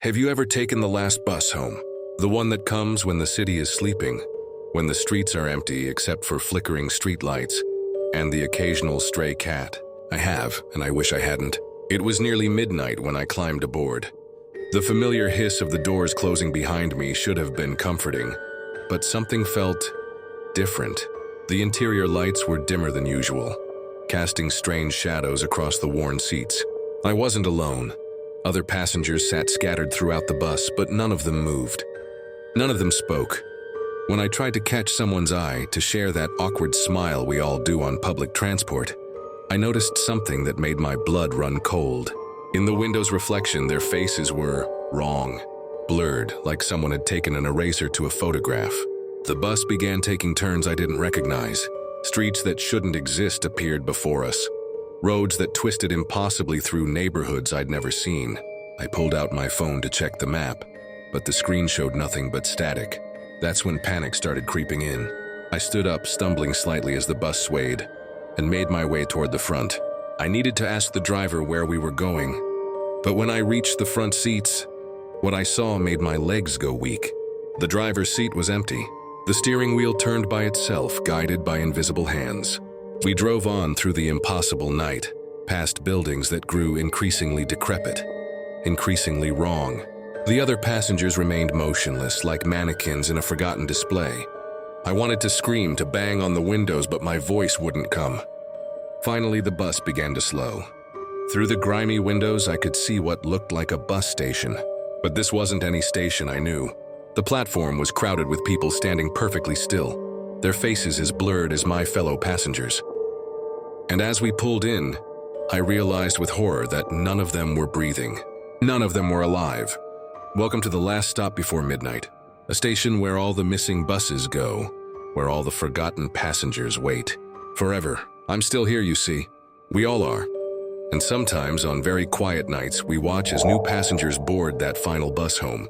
Have you ever taken the last bus home? The one that comes when the city is sleeping, when the streets are empty except for flickering streetlights and the occasional stray cat? I have, and I wish I hadn't. It was nearly midnight when I climbed aboard. The familiar hiss of the doors closing behind me should have been comforting, but something felt different. The interior lights were dimmer than usual, casting strange shadows across the worn seats. I wasn't alone. Other passengers sat scattered throughout the bus, but none of them moved. None of them spoke. When I tried to catch someone's eye, to share that awkward smile we all do on public transport, I noticed something that made my blood run cold. In the window's reflection, their faces were wrong, blurred, like someone had taken an eraser to a photograph. The bus began taking turns I didn't recognize. Streets that shouldn't exist appeared before us. Roads that twisted impossibly through neighborhoods I'd never seen. I pulled out my phone to check the map, but the screen showed nothing but static. That's when panic started creeping in. I stood up, stumbling slightly as the bus swayed, and made my way toward the front. I needed to ask the driver where we were going, but when I reached the front seats, what I saw made my legs go weak. The driver's seat was empty. The steering wheel turned by itself, guided by invisible hands. We drove on through the impossible night, past buildings that grew increasingly decrepit, increasingly wrong. The other passengers remained motionless, like mannequins in a forgotten display. I wanted to scream, to bang on the windows, but my voice wouldn't come. Finally, the bus began to slow. Through the grimy windows, I could see what looked like a bus station. But this wasn't any station I knew. The platform was crowded with people standing perfectly still, their faces as blurred as my fellow passengers. And as we pulled in, I realized with horror that none of them were breathing. None of them were alive. Welcome to the last stop before midnight, a station where all the missing buses go, where all the forgotten passengers wait. Forever. I'm still here, you see. We all are. And sometimes, on very quiet nights, we watch as new passengers board that final bus home.